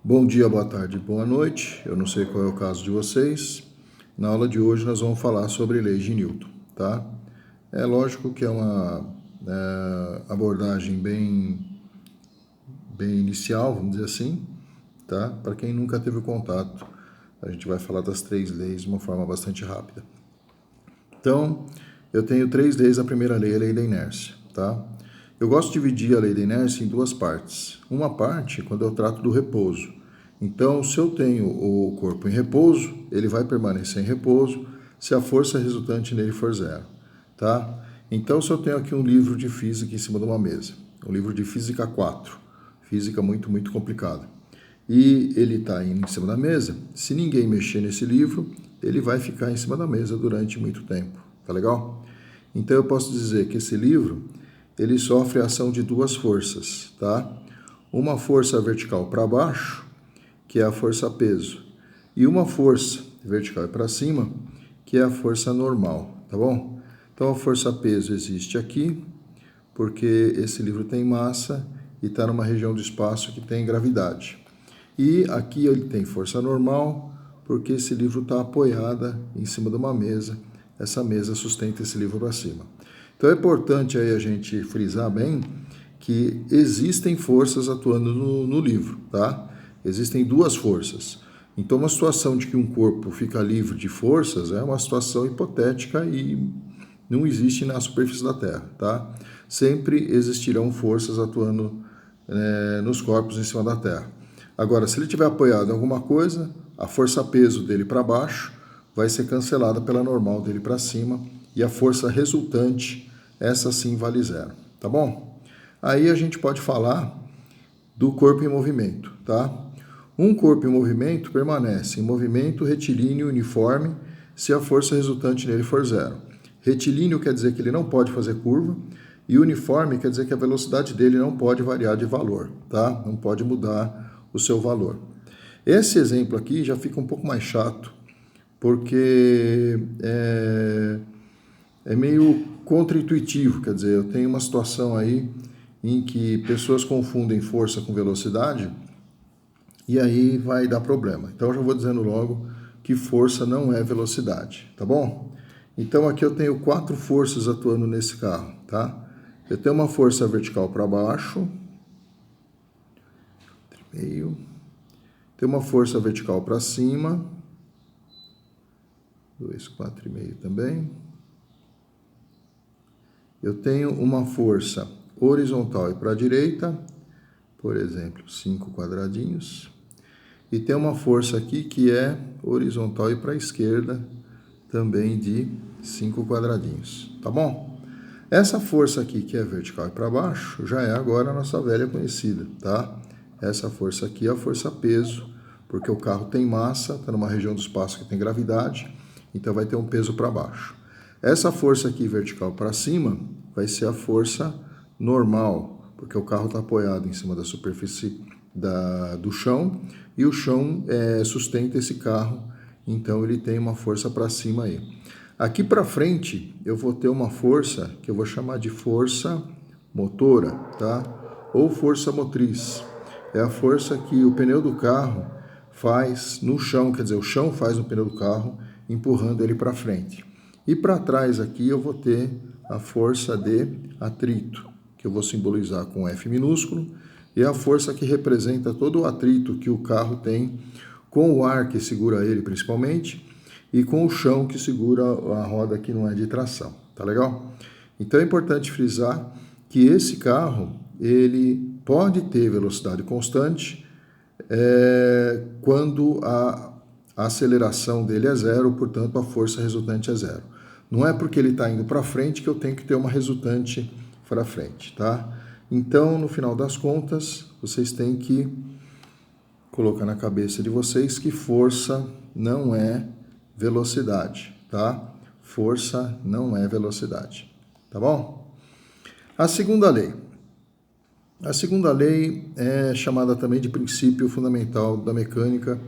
Bom dia, boa tarde, boa noite. Eu não sei qual é o caso de vocês. Na aula de hoje nós vamos falar sobre leis de Newton, tá? É lógico que é uma abordagem bem inicial, vamos dizer assim, tá? Para quem nunca teve contato, a gente vai falar das 3 leis de uma forma bastante rápida. Então, eu tenho 3 leis. A primeira lei é a lei da inércia, tá? Eu gosto de dividir a lei da inércia em 2 partes. Uma parte, quando eu trato do repouso. Então, se eu tenho o corpo em repouso, ele vai permanecer em repouso se a força resultante nele for zero, tá? Então, se eu tenho aqui um livro de física em cima de uma mesa, um livro de física 4, física muito complicada, e ele está em cima da mesa, se ninguém mexer nesse livro, ele vai ficar em cima da mesa durante muito tempo, tá legal? Então eu posso dizer que esse livro, ele sofre a ação de 2 forças, tá? Uma força vertical para baixo, que é a força peso, e uma força vertical para cima, que é a força normal, tá bom? Então a força peso existe aqui, porque esse livro tem massa e está numa região do espaço que tem gravidade. E aqui ele tem força normal, porque esse livro está apoiado em cima de uma mesa. Essa mesa sustenta esse livro para cima. Então é importante aí a gente frisar bem que existem forças atuando no livro, tá? Existem 2 forças. Então uma situação de que um corpo fica livre de forças é uma situação hipotética e não existe na superfície da Terra, tá? Sempre existirão forças atuando nos corpos em cima da Terra. Agora, se ele estiver apoiado em alguma coisa, a força-peso dele para baixo vai ser cancelada pela normal dele para cima e a força resultante, essa sim vale zero, tá bom? Aí a gente pode falar do corpo em movimento, tá? Um corpo em movimento permanece em movimento retilíneo uniforme se a força resultante nele for zero. Retilíneo quer dizer que ele não pode fazer curva, e uniforme quer dizer que a velocidade dele não pode variar de valor, tá? Não pode mudar o seu valor. Esse exemplo aqui já fica um pouco mais chato, porque é meio contra-intuitivo, quer dizer, eu tenho uma situação aí em que pessoas confundem força com velocidade e aí vai dar problema. Então eu já vou dizendo logo que força não é velocidade, tá bom? Então aqui eu tenho 4 forças atuando nesse carro, tá? Eu tenho uma força vertical para baixo, meio. Tem uma força vertical para cima, 2, 4,5 também. Eu tenho uma força horizontal e para a direita, por exemplo, 5 quadradinhos. E tem uma força aqui que é horizontal e para a esquerda, também de 5 quadradinhos, tá bom? Essa força aqui, que é vertical e para baixo, já é agora a nossa velha conhecida, tá? Essa força aqui é a força peso, porque o carro tem massa, está numa região do espaço que tem gravidade, então vai ter um peso para baixo. Essa força aqui, vertical para cima, vai ser a força normal, porque o carro está apoiado em cima da superfície do chão, e o chão sustenta esse carro, então ele tem uma força para cima aí. Aqui para frente eu vou ter uma força que eu vou chamar de força motora, tá? Ou força motriz. É a força que o pneu do carro faz no chão, quer dizer, o chão faz no pneu do carro, empurrando ele para frente. E para trás aqui eu vou ter a força de atrito, que eu vou simbolizar com F minúsculo, e é a força que representa todo o atrito que o carro tem com o ar que segura ele principalmente, e com o chão que segura a roda que não é de tração, tá legal? Então é importante frisar que esse carro, ele pode ter velocidade constante quando a aceleração dele é zero, portanto a força resultante é zero. Não é porque ele está indo para frente que eu tenho que ter uma resultante para frente, tá? Então, no final das contas, vocês têm que colocar na cabeça de vocês que força não é velocidade, tá? Força não é velocidade, tá bom? A segunda lei. A segunda lei é chamada também de princípio fundamental da mecânica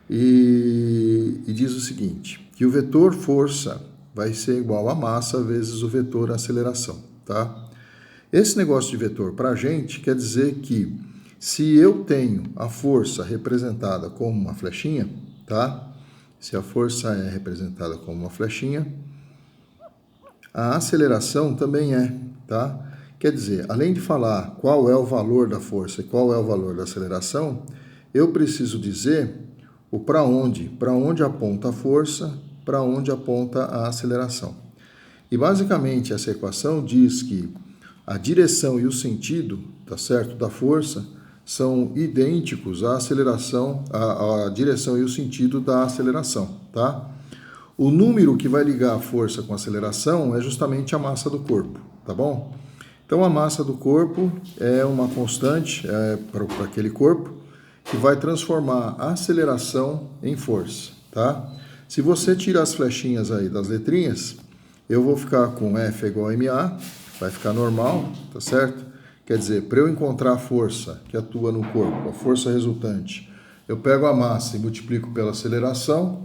e diz o seguinte, que o vetor força vai ser igual a massa vezes o vetor aceleração, tá? Esse negócio de vetor para a gente quer dizer que Se eu tenho a força representada como uma flechinha, tá? Se a força é representada como uma flechinha, a aceleração também é, tá? Quer dizer, além de falar qual é o valor da força e qual é o valor da aceleração, eu preciso dizer o para onde aponta a força, para onde aponta a aceleração. E basicamente essa equação diz que a direção e o sentido, tá certo, da força são idênticos à aceleração, à direção e o sentido da aceleração, tá? O número que vai ligar a força com a aceleração é justamente a massa do corpo, tá bom? Então, a massa do corpo é uma constante para aquele corpo que vai transformar a aceleração em força, tá? Se você tirar as flechinhas aí das letrinhas, eu vou ficar com F igual a MA, vai ficar normal, tá certo? Quer dizer, para eu encontrar a força que atua no corpo, a força resultante, eu pego a massa e multiplico pela aceleração.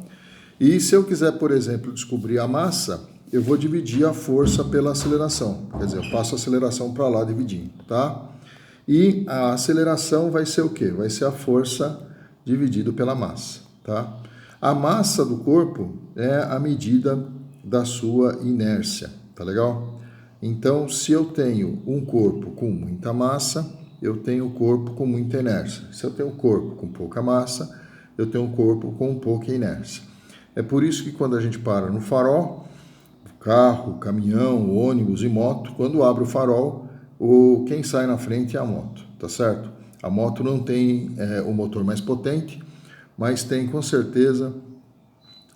E se eu quiser, por exemplo, descobrir a massa, eu vou dividir a força pela aceleração. Quer dizer, eu passo a aceleração para lá dividindo, tá? E a aceleração vai ser o quê? Vai ser a força dividido pela massa, tá? A massa do corpo é a medida da sua inércia, tá legal? Então, se eu tenho um corpo com muita massa, eu tenho um corpo com muita inércia. Se eu tenho um corpo com pouca massa, eu tenho um corpo com pouca inércia. É por isso que quando a gente para no farol, carro, caminhão, ônibus e moto, quando abre o farol, quem sai na frente é a moto, tá certo? A moto não tem o motor mais potente, mas tem com certeza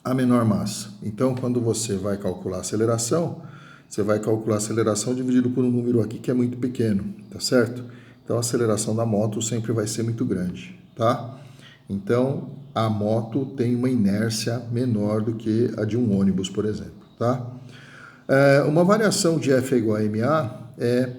a menor massa. Então, quando você vai calcular a aceleração, você vai calcular a aceleração dividido por um número aqui que é muito pequeno, tá certo? Então, a aceleração da moto sempre vai ser muito grande, tá? Então, a moto tem uma inércia menor do que a de um ônibus, por exemplo, tá? Uma variação de F igual a MA é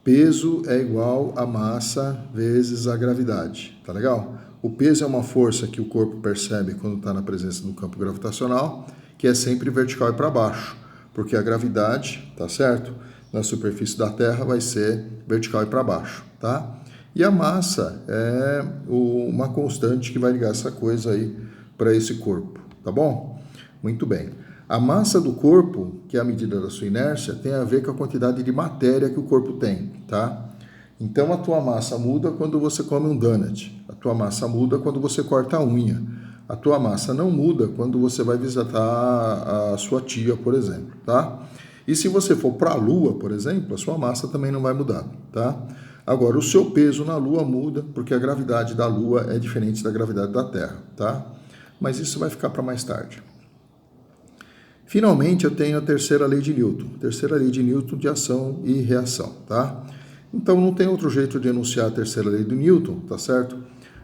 peso é igual a massa vezes a gravidade, tá legal? O peso é uma força que o corpo percebe quando está na presença do campo gravitacional, que é sempre vertical e para baixo, porque a gravidade, tá certo? Na superfície da Terra vai ser vertical e para baixo, tá? E a massa é uma constante que vai ligar essa coisa aí para esse corpo, tá bom? Muito bem. A massa do corpo, que é a medida da sua inércia, tem a ver com a quantidade de matéria que o corpo tem, tá? Então, a tua massa muda quando você come um donut. A tua massa muda quando você corta a unha. A tua massa não muda quando você vai visitar a sua tia, por exemplo, tá? E se você for para a Lua, por exemplo, a sua massa também não vai mudar, tá? Agora, o seu peso na Lua muda porque a gravidade da Lua é diferente da gravidade da Terra, tá? Mas isso vai ficar para mais tarde. Finalmente, eu tenho a terceira lei de Newton. Terceira lei de Newton de ação e reação, tá? Então, não tem outro jeito de enunciar a terceira lei do Newton, tá certo?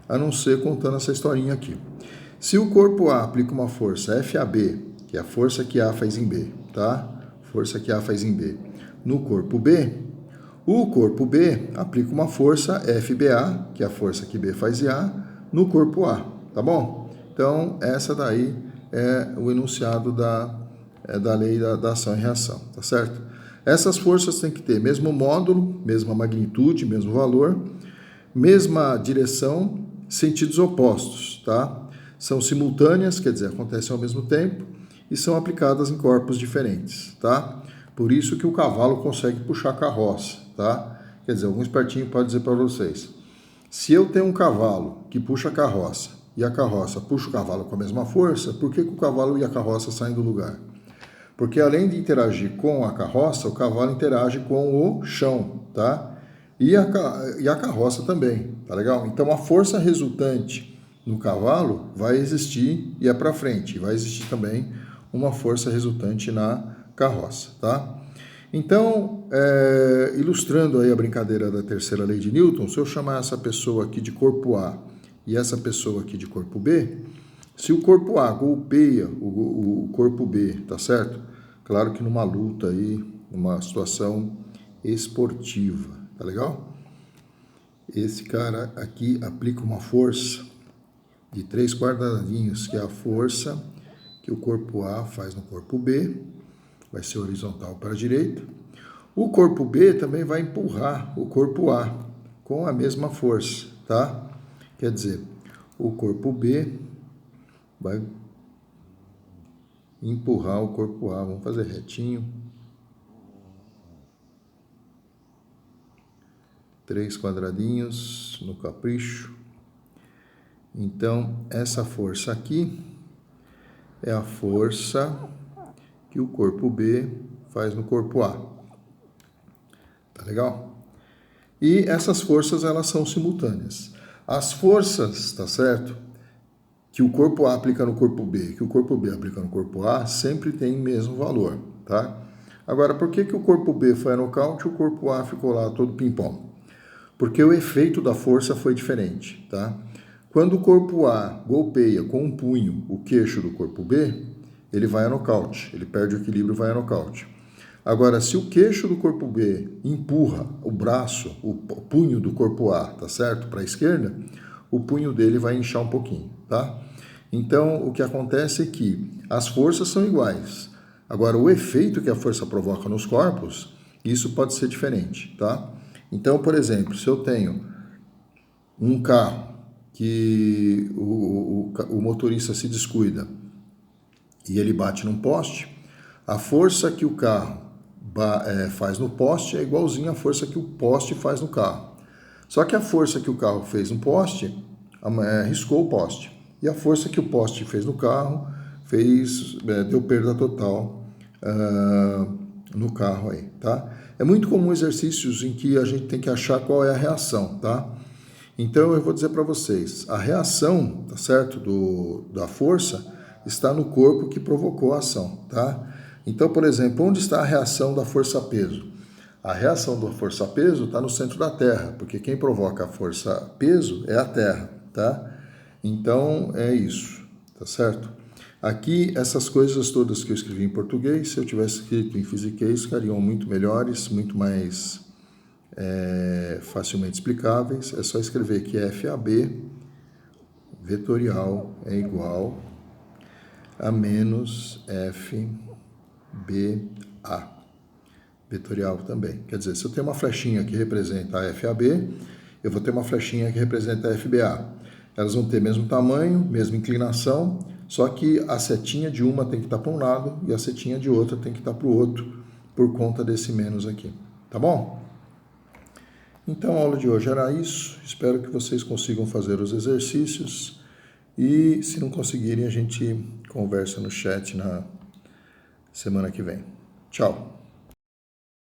A não ser contando essa historinha aqui. Se o corpo A aplica uma força FAB, que é a força que A faz em B, tá? Força que A faz em B, no corpo B, o corpo B aplica uma força FBA, que é a força que B faz em A, no corpo A, tá bom? Então, essa daí é o enunciado da lei da ação e reação, tá certo? Essas forças têm que ter mesmo módulo, mesma magnitude, mesmo valor, mesma direção, sentidos opostos, tá? São simultâneas, quer dizer, acontecem ao mesmo tempo, e são aplicadas em corpos diferentes, tá? Por isso que o cavalo consegue puxar a carroça, tá? Quer dizer, algum espertinho pode dizer para vocês, se eu tenho um cavalo que puxa a carroça, e a carroça puxa o cavalo com a mesma força, por que o cavalo e a carroça saem do lugar? Porque além de interagir com a carroça, o cavalo interage com o chão, tá? E a carroça também, tá legal? Então a força resultante no cavalo vai existir e é para frente. Vai existir também uma força resultante na carroça, tá? Então, ilustrando aí a brincadeira da terceira lei de Newton, se eu chamar essa pessoa aqui de corpo A e essa pessoa aqui de corpo B, se o corpo A golpeia o corpo B, tá certo? Claro que numa luta aí, uma situação esportiva, tá legal? Esse cara aqui aplica uma força de 3 quadradinhos, que é a força que o corpo A faz no corpo B, vai ser horizontal para a direita. O corpo B também vai empurrar o corpo A com a mesma força, tá? tá? Quer dizer, o corpo B vai empurrar o corpo A. Vamos fazer retinho. 3 quadradinhos no capricho. Então, essa força aqui é a força que o corpo B faz no corpo A. Tá legal? E essas forças, elas são simultâneas. As forças, tá certo? Que o corpo A aplica no corpo B, que o corpo B aplica no corpo A, sempre tem o mesmo valor, tá? Agora, por que o corpo B foi a nocaute e o corpo A ficou lá todo pimpão? Porque o efeito da força foi diferente, tá? Quando o corpo A golpeia com um punho o queixo do corpo B, ele vai a nocaute, ele perde o equilíbrio e vai a nocaute. Agora, se o queixo do corpo B empurra o braço, o punho do corpo A, tá certo? Para a esquerda, o punho dele vai inchar um pouquinho, tá? Então, o que acontece é que as forças são iguais. Agora, o efeito que a força provoca nos corpos, isso pode ser diferente, tá? Então, por exemplo, se eu tenho um carro que o motorista se descuida e ele bate num poste, a força que o carro faz no poste é igualzinha à força que o poste faz no carro. Só que a força que o carro fez no poste riscou o poste. E a força que o poste fez no carro deu perda total no carro aí, tá? É muito comum exercícios em que a gente tem que achar qual é a reação, tá? Então eu vou dizer para vocês, a reação, tá certo, da força está no corpo que provocou a ação, tá? Então, por exemplo, onde está a reação da força-peso? A reação da força-peso está no centro da Terra, porque quem provoca a força-peso é a Terra, tá? Então, é isso, tá certo? Aqui, essas coisas todas que eu escrevi em português, se eu tivesse escrito em fisiquês, ficariam muito melhores, muito mais facilmente explicáveis. É só escrever que FAB vetorial é igual a menos FBA. Vetorial também. Quer dizer, se eu tenho uma flechinha que representa a FAB, eu vou ter uma flechinha que representa a FBA. Elas vão ter mesmo tamanho, mesma inclinação, só que a setinha de uma tem que estar para um lado e a setinha de outra tem que estar para o outro, por conta desse menos aqui. Tá bom? Então, a aula de hoje era isso. Espero que vocês consigam fazer os exercícios. E se não conseguirem, a gente conversa no chat na semana que vem. Tchau!